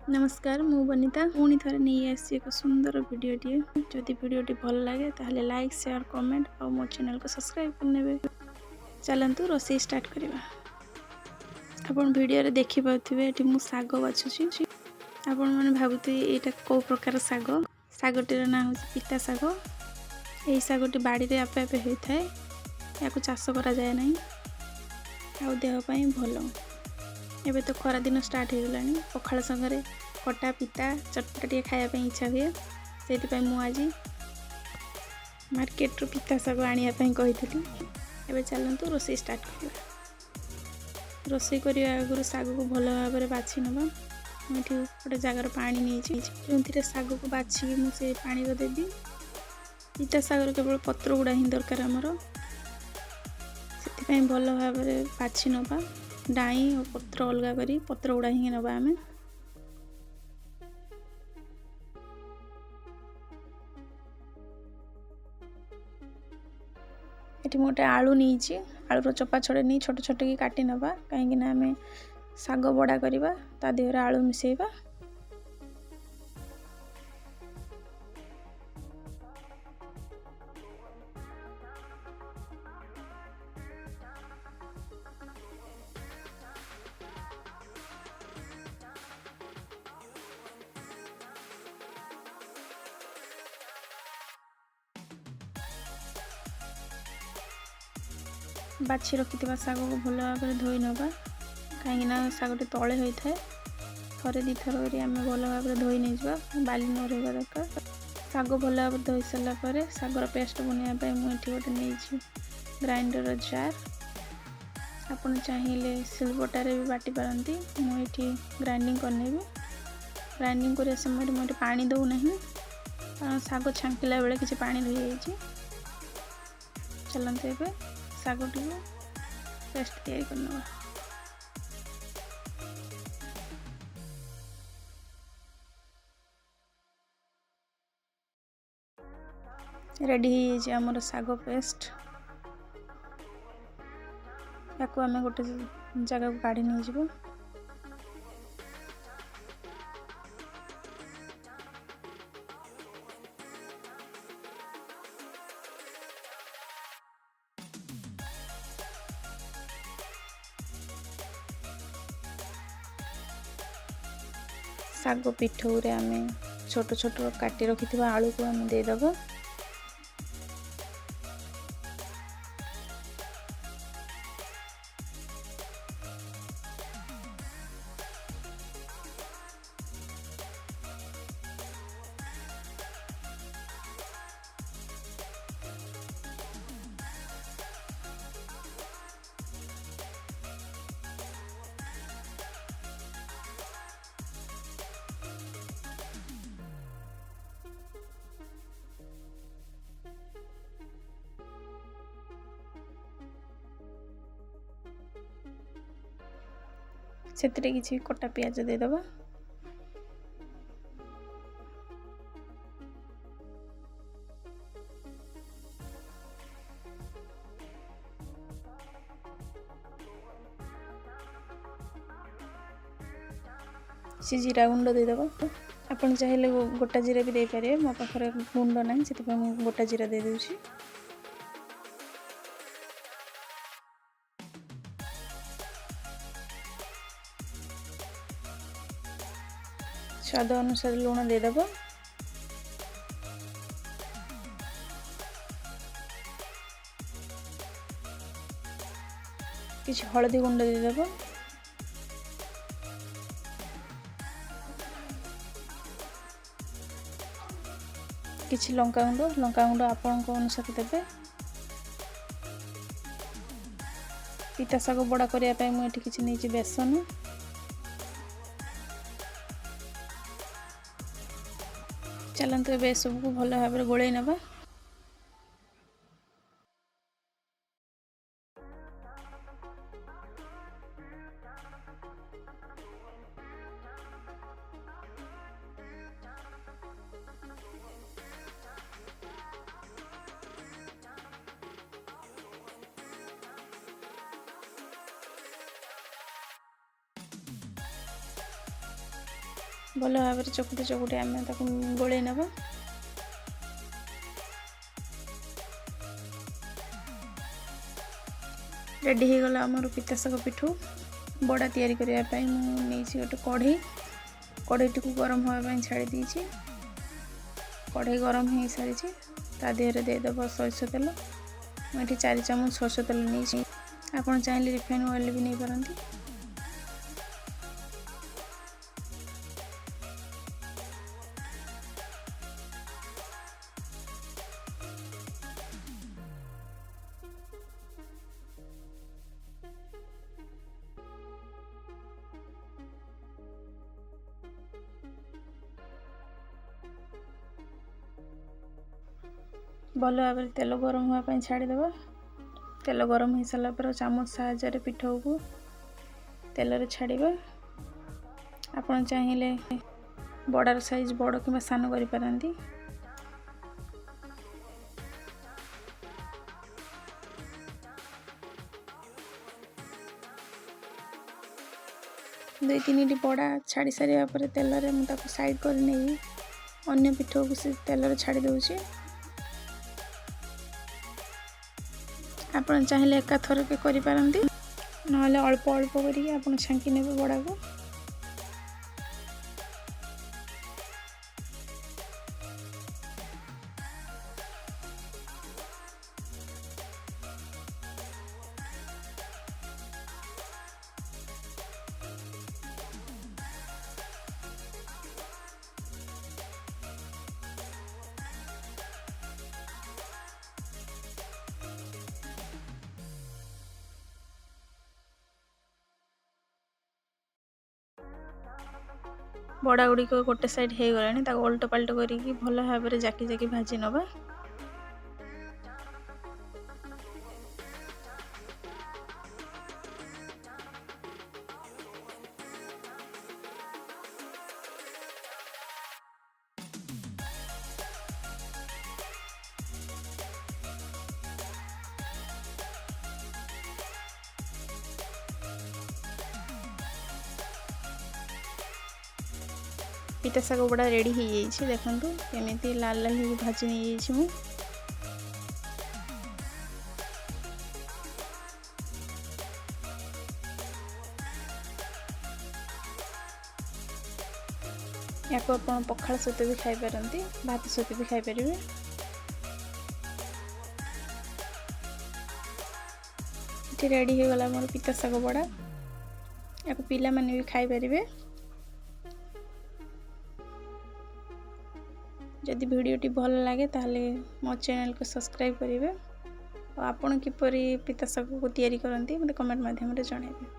नमस्कार मु बनिता पुणी थे नहीं आसी एक सुंदर वीडियोटे जदि वीडियोटी भल लगे ताहले लाइक शेयर कमेंट और मो चैनल को सब्सक्राइब करने। चलतु रोषेई स्टार्ट करवा। आपण वीडियो रे देखि पाउथिबे एठी मु साग बाछुची। आपण माने भाबुथि एटा को प्रकार साग। सागटीर ना हो पिता साग। एही सागटी बाड़ी रे आपे आपे होई थाए। याको चाष करा जाय नाही। आ देह पई भलो। एबे तो खरा दिन स्टार्ट हो गलानी पखाल संगे खटा पिता चटपटा टे खाया इच्छा हुए से मुझे मार्केट रू पिता साग आने कही। एबे चलतु रोषेई स्टार्ट करवा। रोषेई करने आगु साग को भल भाव में बाछि नवा। मुझे गोटे जगार पानी नहीं जो साग को बाछी मुझे पानी देवी। पिता सागर केवल पत्र गुड़ा ही दरकार आमर से भल भाव में बाछि नवा। डाई और पत्र अलग करी पत्र गुड़ा ही नवा आमे। ये गोटे आलू नहीं आलूर चपा छड़े नहीं छोट छोट की काटी नवा कहीं आम साग बड़ा करवा ता देहरे आलू मिसेबा। बाछी रखि साग को भल भाव में धोई नवा कहीं सागटी तले होता है। थरे दी थर आम भल भाव में धोई नहीं जावा बाली न रहा दरकार। साग भल भाव में धोई सारापर सागर पेस्ट बनवाई मुझे गोटे नहीं ग्राइंडर जार। आपन चाहिए सिलबटार भी बाटी पारती मुझे ग्राइंडिंग करने। ग्राइंडिंग कर समय मुझे पानी दौना कारण साग छांकिला बेले किसी पानी रही जाइए। चलते ए सागटी पेस्ट तैयारी करना। रेडी हो आमर साग पेस्ट। या आम गोटे जगह को काढ़ी नहीं जीवो। साग पिठौ रे आमे छोट छोट काटी रखि आलू को आम देदेव। से किसी कटा पियाज देदेव। से जीरा गुंड देदेव। आपन चाहिए गोटा जीरा भी दे पारे मो पाखरे गुंड ना से गोटा जीरा दे दूची। स्वाद अनुसार लुण देदेव। किसी हलदी गुंड देदेव। किसी लंका गुंड आपण अनुसार देवे। पिता साग बड़ा करने मुझे किसी नहीं बेसन। चलते ए सबको भल भाव में गोल नवा। भल भाव चकुटी चकुटी आम गोले नवा। रेडी हो गला आमर पिता शाग पिठू। बड़ा तैयारी करने मुझे गोटे कढ़ई कढ़ईटी को गरम होगा छाड़ी देछि। कढ़ई गरम हो सारी ता देहरे देदेव सरष तेल। मुझे 4 चामच सरष तेल नहीं। आप चाहिए रिफाइन ऑयल भी नहीं पारती। भल भाव तेल गरम होगापी छाड़ीदेव। तेल गरम हो सारा पर चामच साहाय्य पिठा को तेल छाड़िबा। आपन चाहिए बड़ार साइज बड़ कि सान करिपारंती। दुई तीन बड़ा छाड़ी सारा पर तेल रे मुझे साइड कर नहीं अन्य पिठा को से तेल छाड़ी दूची। आपन चाहिए एका थर के करि पारंती नहले अल्प अल्प करिके आपन छांकी नेबे बड़ा को। बड़ा गुड़िक गोटे साइड हो गला उल्ट पाल्ट करी भल भाव में जाकी जाकी भाजी नवा। पिता शाग बड़ा रेडी हो जाइए। देखो केमी लाल लाल हो भाजी नहीं जाइए। या पखाड़ सहित भी खाई पारंती भात सहित भी खाई पारे। रेडी हो गला मोर पिता शाग बड़ा। या पिला माने भी खाई पारे। जदि वीडियोटी भल लगे ताले मो चैनल को सब्सक्राइब करेंगे। और आपण किपरि पिता शाग को तैयारी करंती मते कमेंट माध्यम रे जणाइबे।